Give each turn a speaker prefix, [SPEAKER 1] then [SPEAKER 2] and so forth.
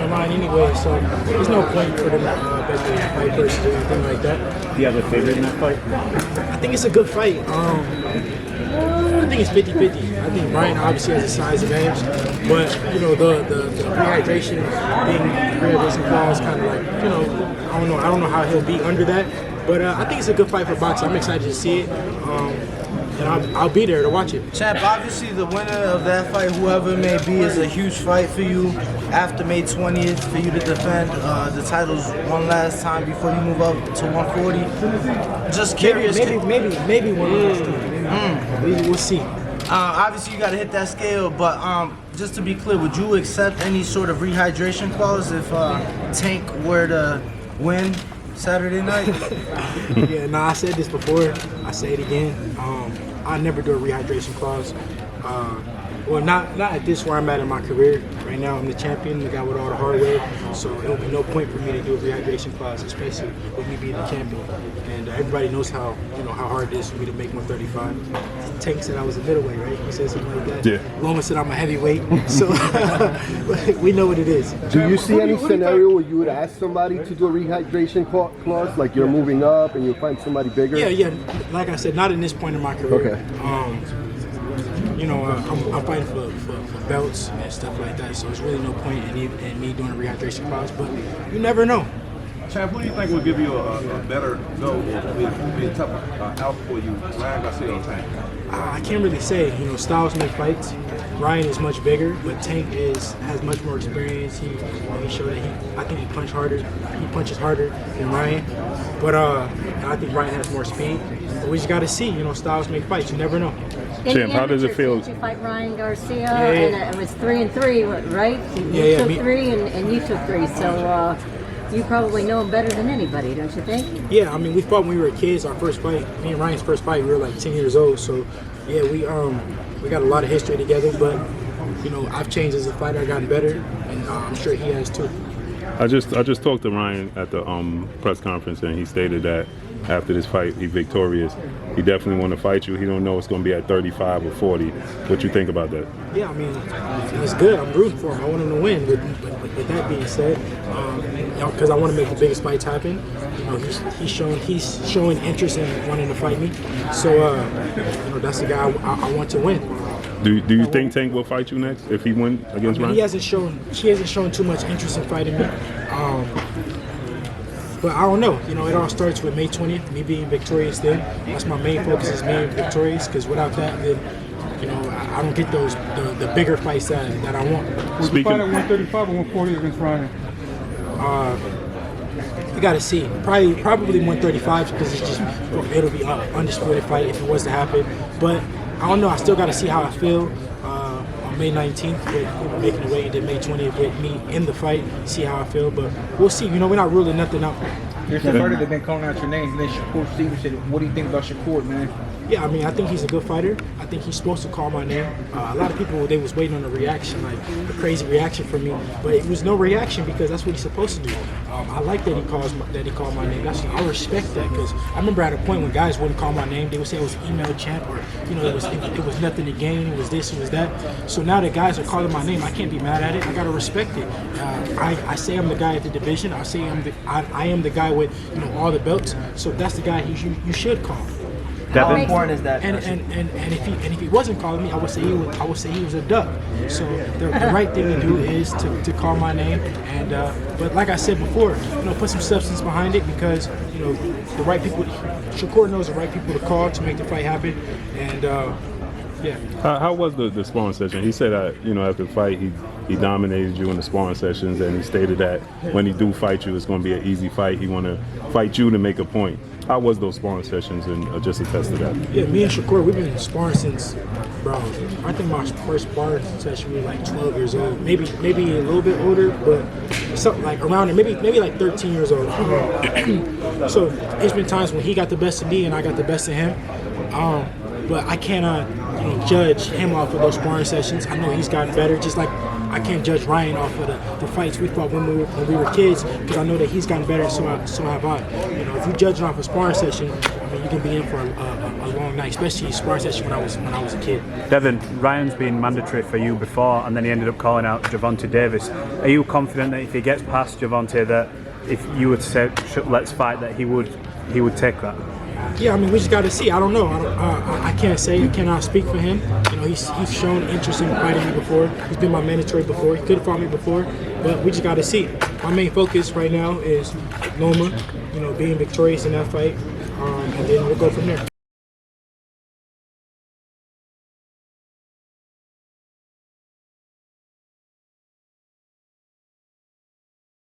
[SPEAKER 1] the line anyway, so there's no point for them to bet the fight versus or anything like that.
[SPEAKER 2] Do you have a favorite in that fight?
[SPEAKER 1] I think it's a good fight. I think it's 50-50. I think Ryan obviously has a size advantage, but you know the rehydration clause kind of like, you know, I don't know how he'll be under that, but I think it's a good fight for boxing. I'm excited to see it, and I'll be there to watch it.
[SPEAKER 3] Champ, obviously the winner of that fight, whoever it may be, is a huge fight for you after May 20th for you to defend the titles one last time before you move up to 140. Just curious.
[SPEAKER 1] Maybe one last time. We'll see.
[SPEAKER 3] Obviously, you got to hit that scale, but just to be clear, would you accept any sort of rehydration clause if Tank were to win Saturday night?
[SPEAKER 1] Yeah, I said this before. I say it again. I never do a rehydration clause. Well, not at this where I'm at in my career. Right now, I'm the champion, the guy with all the hardware. So it will be no point for me to do a rehydration clause, especially with me being the champion. And everybody knows how hard it is for me to make 135. Tank said I was a middleweight, right? He said something like that.
[SPEAKER 2] Yeah.
[SPEAKER 1] Loma said I'm a heavyweight. So we know what it is.
[SPEAKER 4] Do you see any scenario where you would ask somebody to do a rehydration clause, like you're moving up and you'll find somebody bigger?
[SPEAKER 1] Yeah. Like I said, not in this point in my career.
[SPEAKER 4] Okay.
[SPEAKER 1] You know, I'm fighting for belts and stuff like that, so there's really no point in me doing a rehydration clause, but you never know.
[SPEAKER 5] Champ, who do you think will give you a better go or be a tougher out for you, Ryan Garcia or Tank?
[SPEAKER 1] I can't really say. You know, styles make fights. Ryan is much bigger, but Tank has much more experience. He showed that I think he punches harder than Ryan. But I think Ryan has more speed. But we just got to see. You know, styles make fights. You never know.
[SPEAKER 2] Champ, how does it feel?
[SPEAKER 6] Did you fight Ryan Garcia?
[SPEAKER 1] Yeah.
[SPEAKER 6] And it was 3-3, right? You took 3 and you took 3. So you probably know him better than anybody, don't you think?
[SPEAKER 1] Yeah, I mean, we fought when we were kids. Our first fight, me and Ryan's first fight, we were like 10 years old. So yeah, we got a lot of history together. But you know, I've changed as a fighter. I've gotten better, and I'm sure he has too.
[SPEAKER 2] I just talked to Ryan at the press conference, and he stated that after this fight, he's victorious. He definitely want to fight you. He don't know it's going to be at 35 or 40. What you think about that?
[SPEAKER 1] Yeah, I mean, it's good. I'm rooting for him. I want him to win. But with that being said, because I want to make the biggest fights happen. You know, he's showing interest in wanting to fight me. So you know, that's the guy I want to win.
[SPEAKER 2] Do you think Tank will fight you next if he wins against Ryan?
[SPEAKER 1] He hasn't shown too much interest in fighting me. But I don't know. You know, it all starts with May 20th, me being victorious then. That's my main focus, is being victorious, because without that, then, you know, I don't get the bigger fights that I want.
[SPEAKER 7] Would you fight at 135 or 140 against Ryan?
[SPEAKER 1] You got to see. Probably 135, because it'll be an undisputed fight if it was to happen. But I don't know. I still got to see how I feel on May 19th with making the weight, and then May 20th with me in the fight, see how I feel. But we'll see. You know, we're not ruling nothing out.
[SPEAKER 7] There's some fighters that have been calling out your names, and then Shakur Stevenson. What do you think about Shakur, man?
[SPEAKER 1] Yeah, I mean, I think he's a good fighter. I think he's supposed to call my name. A lot of people, they was waiting on a reaction, like a crazy reaction from me, but it was no reaction because that's what he's supposed to do. I like that he called my name. I respect that, because I remember at a point when guys wouldn't call my name, they would say it was email champ, or you know, it was nothing to gain, it was this, it was that. So now that guys are calling my name, I can't be mad at it. I gotta respect it. I say I'm the guy at the division. I say I am the guy with, you know, all the belts. So that's the guy you should call.
[SPEAKER 3] How important is that?
[SPEAKER 1] And if he wasn't calling me, I would say he was a duck. So the right thing to do is to call my name. And but like I said before, you know, put some substance behind it, because you know the right people. Shakur knows the right people to call to make the fight happen. And yeah.
[SPEAKER 2] How was the sparring session? He said that, you know, after the fight he dominated you in the sparring sessions, and he stated that when he do fight you, it's going to be an easy fight. He want to fight you to make a point. How was those sparring sessions, and just attest to that?
[SPEAKER 1] Yeah, me and Shakur, we've been sparring since, bro, I think my first sparring session we were like 12 years old, maybe a little bit older, but something like around there, maybe like 13 years old. So there's been times when he got the best of me and I got the best of him, but I cannot, you know, judge him off of those sparring sessions. I know he's gotten better, just like I can't judge Ryan off of the fights we fought when we were kids, because I know that he's gotten better, so have I. You know, if you judge off a sparring session, I mean, you can be in for a long long night, especially sparring session when I was a kid.
[SPEAKER 8] Devin, Ryan's been mandatory for you before, and then he ended up calling out Gervonta Davis. Are you confident that if he gets past Gervonta, that if you were to say let's fight, that he would take that?
[SPEAKER 1] Yeah, I mean, we just got to see. I don't know. I can't say. I cannot speak for him. You know, he's shown interest in fighting me before. He's been my mandatory before. He could have fought me before, but we just got to see. My main focus right now is Loma, you know, being victorious in that fight, and then we'll go from there.